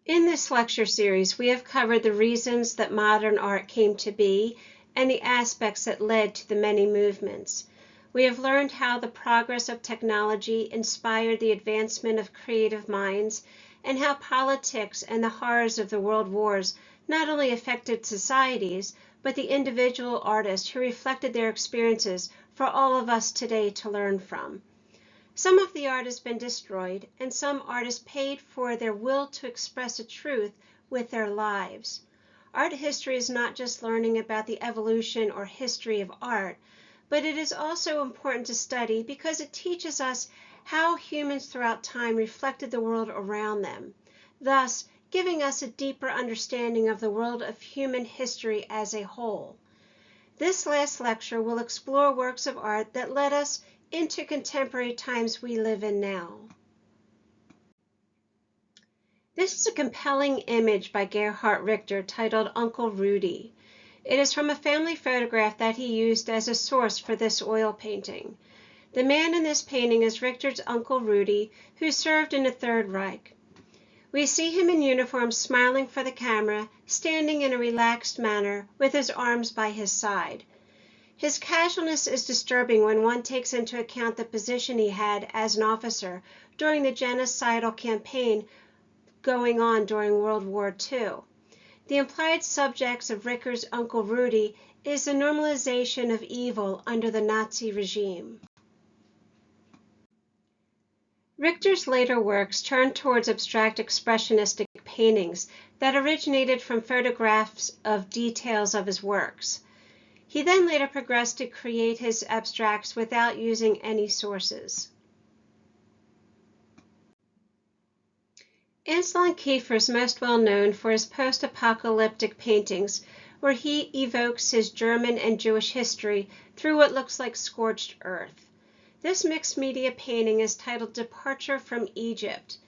In this lecture series, we have covered the reasons that modern art came to be and the aspects that led to the many movements. We have learned how the progress of technology inspired the advancement of creative minds, and how politics and the horrors of the world wars not only affected societies, but the individual artists who reflected their experiences for all of us today to learn from. Some of the art has been destroyed, and some artists paid for their will to express a truth with their lives. Art history is not just learning about the evolution or history of art, but it is also important to study because it teaches us how humans throughout time reflected the world around them, thus giving us a deeper understanding of the world of human history as a whole. This last lecture will explore works of art that led us into contemporary times we live in now. This is a compelling image by Gerhard Richter titled Uncle Rudy. It is from a family photograph that he used as a source for this oil painting. The man in this painting is Richter's Uncle Rudy, who served in the Third Reich. We see him in uniform smiling for the camera, standing in a relaxed manner with his arms by his side. His casualness is disturbing when one takes into account the position he had as an officer during the genocidal campaign going on during World War II. The implied subjects of Richter's Uncle Rudy is the normalization of evil under the Nazi regime. Richter's later works turned towards abstract expressionistic paintings that originated from photographs of details of his works. He then later progressed to create his abstracts without using any sources. Anselm Kiefer is most well known for his post-apocalyptic paintings, where he evokes his German and Jewish history through what looks like scorched earth. This mixed media painting is titled Departure from Egypt.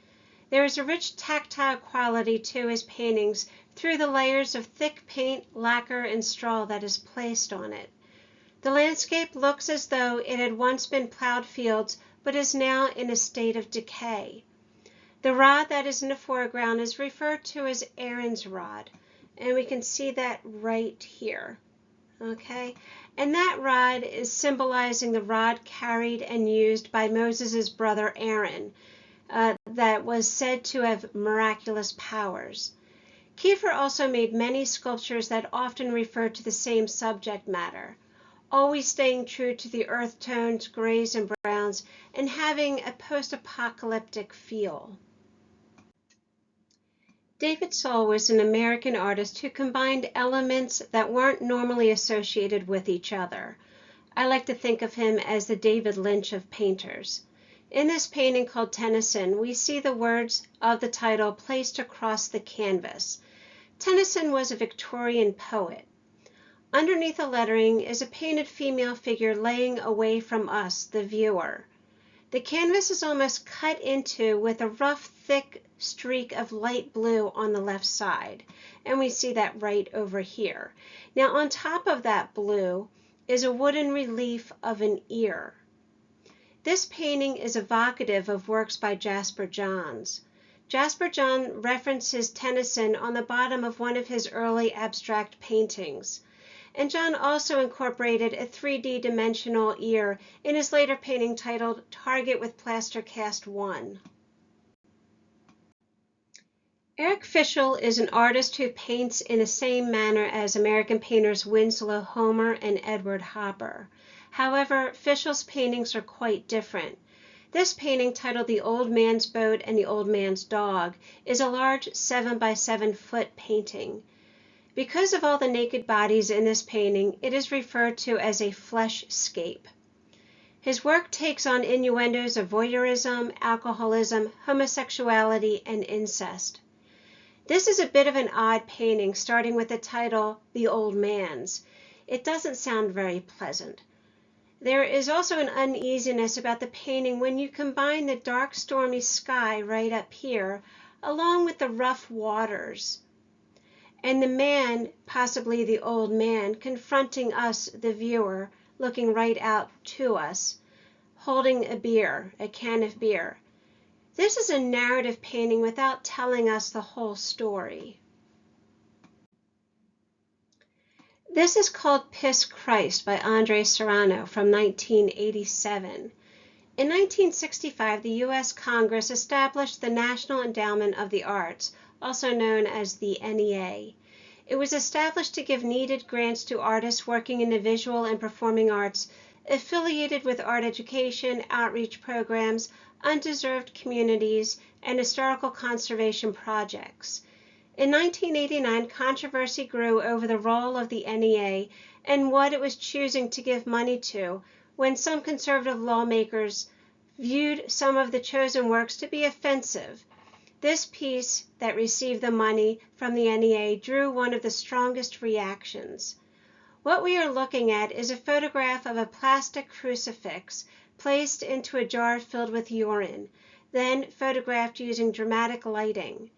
There is a rich tactile quality to his paintings through the layers of thick paint, lacquer, and straw that is placed on it. The landscape looks as though it had once been plowed fields, but is now in a state of decay. The rod that is in the foreground is referred to as Aaron's rod, and we can see that right here. Okay, and that rod is symbolizing the rod carried and used by Moses' brother Aaron, that was said to have miraculous powers. Kiefer also made many sculptures that often refer to the same subject matter, always staying true to the earth tones, grays and browns, and having a post-apocalyptic feel. David Soul was an American artist who combined elements that weren't normally associated with each other. I like to think of him as the David Lynch of painters. In this painting called Tennyson, we see the words of the title placed across the canvas. Tennyson was a Victorian poet. Underneath the lettering is a painted female figure laying away from us, the viewer. The canvas is almost cut into with a rough, thick streak of light blue on the left side, and we see that right over here. Now, on top of that blue is a wooden relief of an ear. This painting is evocative of works by Jasper Johns. Jasper Johns references Tennyson on the bottom of one of his early abstract paintings. And John also incorporated a 3D dimensional ear in his later painting titled Target with Plaster Cast 1. Eric Fischl is an artist who paints in the same manner as American painters Winslow Homer and Edward Hopper. However, Fischl's paintings are quite different. This painting, titled The Old Man's Boat and the Old Man's Dog, is a large 7 by 7 foot painting. Because of all the naked bodies in this painting, it is referred to as a fleshscape. His work takes on innuendos of voyeurism, alcoholism, homosexuality, and incest. This is a bit of an odd painting, starting with the title, The Old Man's. It doesn't sound very pleasant. There is also an uneasiness about the painting when you combine the dark, stormy sky right up here, along with the rough waters, and the man, possibly the old man, confronting us, the viewer, looking right out to us, holding a beer, a can of beer. This is a narrative painting without telling us the whole story. This is called Piss Christ by Andre Serrano from 1987. In 1965, the U.S. Congress established the National Endowment of the Arts, also known as the NEA. It was established to give needed grants to artists working in the visual and performing arts, affiliated with art education, outreach programs, undeserved communities, and historical conservation projects. In 1989, controversy grew over the role of the NEA and what it was choosing to give money to, when some conservative lawmakers viewed some of the chosen works to be offensive. This piece that received the money from the NEA drew one of the strongest reactions. What we are looking at is a photograph of a plastic crucifix placed into a jar filled with urine, then photographed using dramatic lighting.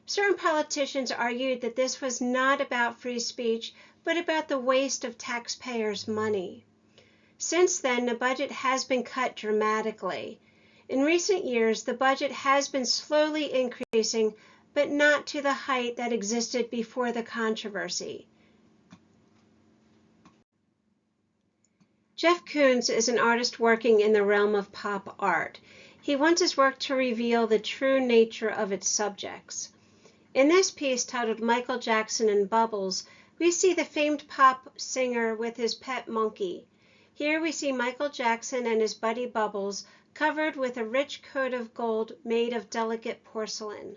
Certain politicians argued that this was not about free speech, but about the waste of taxpayers' money. Since then, the budget has been cut dramatically. In recent years, the budget has been slowly increasing, but not to the height that existed before the controversy. Jeff Koons is an artist working in the realm of pop art. He wants his work to reveal the true nature of its subjects. In this piece, titled Michael Jackson and Bubbles, we see the famed pop singer with his pet monkey. Here we see Michael Jackson and his buddy Bubbles covered with a rich coat of gold made of delicate porcelain.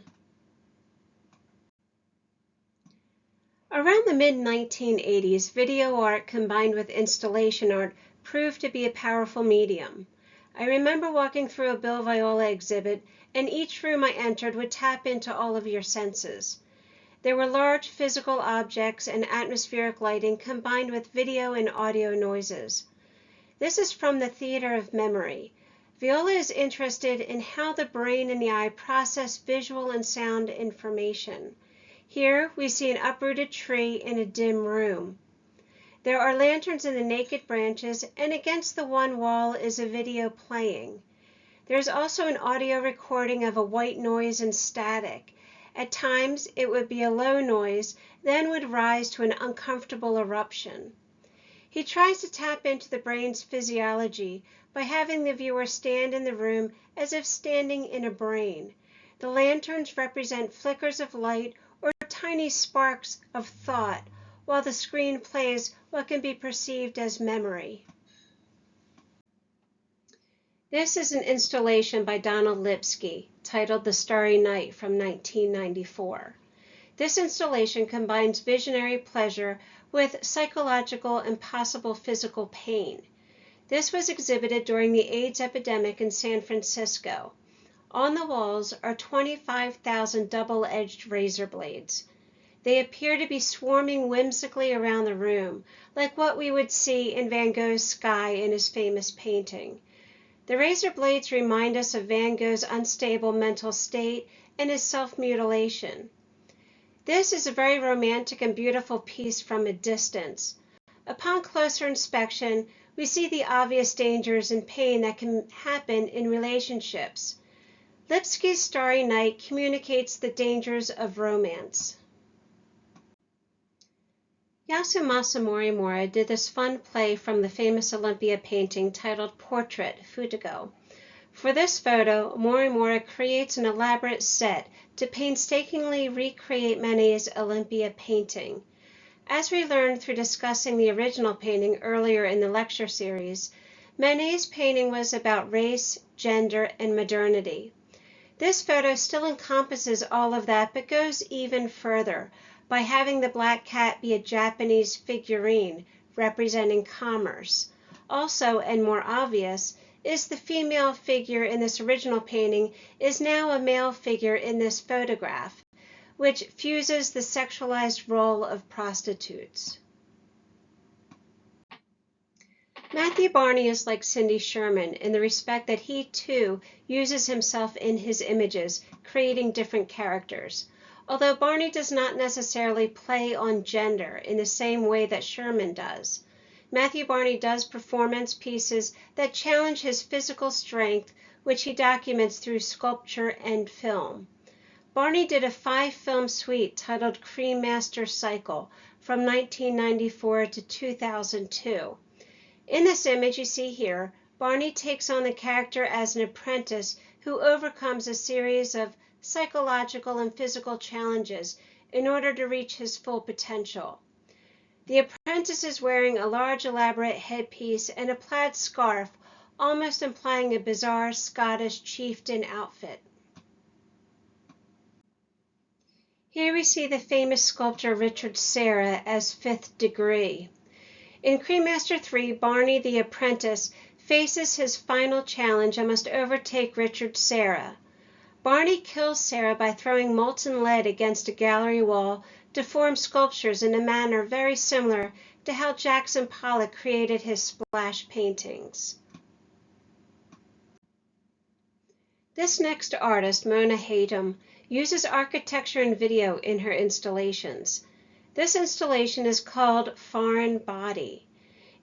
Around the mid-1980s, video art combined with installation art proved to be a powerful medium. I remember walking through a Bill Viola exhibit, and each room I entered would tap into all of your senses. There were large physical objects and atmospheric lighting combined with video and audio noises. This is from the theater of memory. Viola is interested in how the brain and the eye process visual and sound information. Here we see an uprooted tree in a dim room. There are lanterns in the naked branches, and against the one wall is a video playing. There is also an audio recording of a white noise and static. At times it would be a low noise, then would rise to an uncomfortable eruption. He tries to tap into the brain's physiology by having the viewer stand in the room as if standing in a brain. The lanterns represent flickers of light or tiny sparks of thought, while the screen plays what can be perceived as memory. This is an installation by Donald Lipsky titled The Starry Night from 1994. This installation combines visionary pleasure with psychological and possible physical pain. This was exhibited during the AIDS epidemic in San Francisco. On the walls are 25,000 double-edged razor blades. They appear to be swarming whimsically around the room, like what we would see in Van Gogh's sky in his famous painting. The razor blades remind us of Van Gogh's unstable mental state and his self-mutilation. This is a very romantic and beautiful piece from a distance. Upon closer inspection, we see the obvious dangers and pain that can happen in relationships. Lipsky's Starry Night communicates the dangers of romance. Yasumasa Morimura did this fun play from the famous Olympia painting titled Portrait, Futago. For this photo, Morimura creates an elaborate set to painstakingly recreate Manet's Olympia painting. As we learned through discussing the original painting earlier in the lecture series, Manet's painting was about race, gender, and modernity. This photo still encompasses all of that, but goes even further by having the black cat be a Japanese figurine representing commerce. Also, and more obvious, is the female figure in this original painting is now a male figure in this photograph, which fuses the sexualized role of prostitutes. Matthew Barney is like Cindy Sherman in the respect that he too uses himself in his images, creating different characters. Although Barney does not necessarily play on gender in the same way that Sherman does, Matthew Barney does performance pieces that challenge his physical strength which he documents through sculpture and film. Barney did a 5-film suite titled Cremaster Cycle from 1994 to 2002. In this image you see here, Barney takes on the character as an apprentice who overcomes a series of psychological and physical challenges in order to reach his full potential. The apprentice is wearing a large elaborate headpiece and a plaid scarf, almost implying a bizarre Scottish chieftain outfit. Here we see the famous sculptor Richard Serra as Fifth Degree. In Cremaster 3, Barney the apprentice faces his final challenge and must overtake Richard Serra. Barney kills Serra by throwing molten lead against a gallery wall to form sculptures in a manner very similar to how Jackson Pollock created his splash paintings. This next artist, Mona Haytham, uses architecture and video in her installations. This installation is called Foreign Body.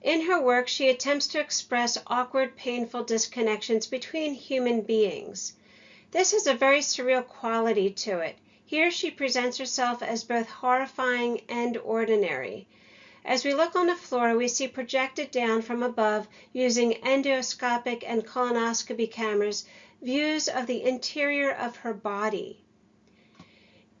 In her work, she attempts to express awkward, painful disconnections between human beings. This has a very surreal quality to it. Here she presents herself as both horrifying and ordinary. As we look on the floor, we see projected down from above using endoscopic and colonoscopy cameras views of the interior of her body.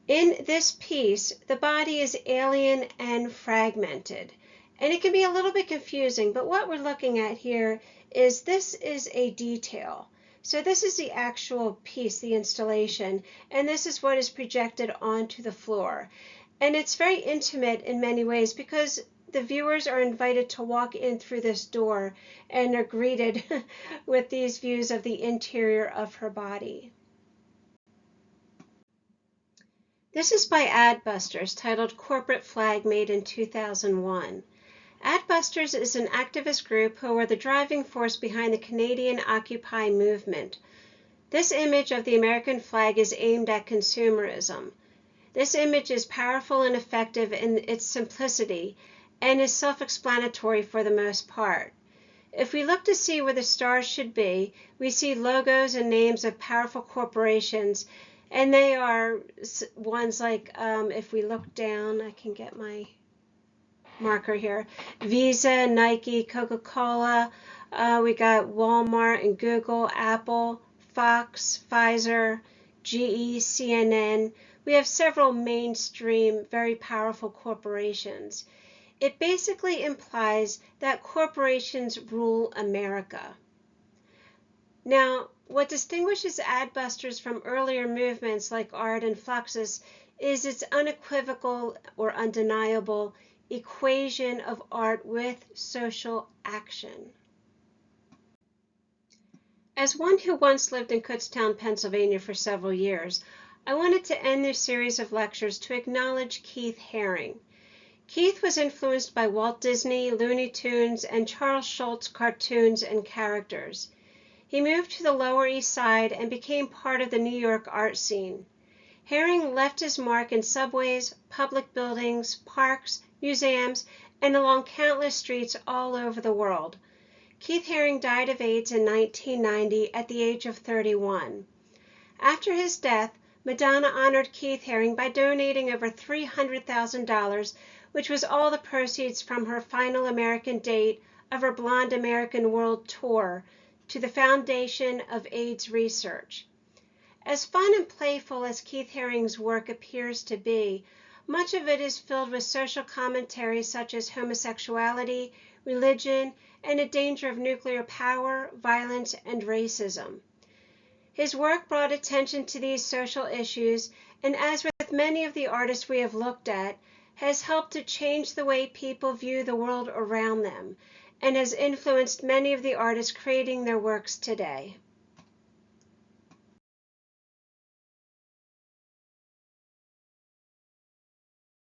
In this piece, the body is alien and fragmented, and it can be a little bit confusing, but what we're looking at here is this is a detail. So this is the actual piece, the installation, and this is what is projected onto the floor. And it's very intimate in many ways because the viewers are invited to walk in through this door and are greeted with these views of the interior of her body. This is by Adbusters, titled Corporate Flag, made in 2001. Adbusters is an activist group who are the driving force behind the Canadian Occupy movement. This image of the American flag is aimed at consumerism. This image is powerful and effective in its simplicity and is self-explanatory for the most part. If we look to see where the stars should be, we see logos and names of powerful corporations, and they are ones like, if we look down, I can get my marker here, Visa, Nike, Coca-Cola, we got Walmart and Google, Apple, Fox, Pfizer, GE, CNN. We have several mainstream, very powerful corporations. It basically implies that corporations rule America. Now, what distinguishes Adbusters from earlier movements like Art and Fluxus is its unequivocal or undeniable equation of art with social action. As one who once lived in Kutztown, Pennsylvania for several years, I wanted to end this series of lectures to acknowledge Keith Haring. Keith was influenced by Walt Disney, Looney Tunes, and Charles Schulz cartoons and characters. He moved to the Lower East Side and became part of the New York art scene. Haring left his mark in subways, public buildings, parks, museums, and along countless streets all over the world. Keith Haring died of AIDS in 1990 at the age of 31. After his death, Madonna honored Keith Haring by donating over $300,000, which was all the proceeds from her final American date of her Blonde American World Tour, to the Foundation of AIDS Research. As fun and playful as Keith Haring's work appears to be, much of it is filled with social commentary such as homosexuality, religion, and the danger of nuclear power, violence, and racism. His work brought attention to these social issues, and as with many of the artists we have looked at, has helped to change the way people view the world around them, and has influenced many of the artists creating their works today.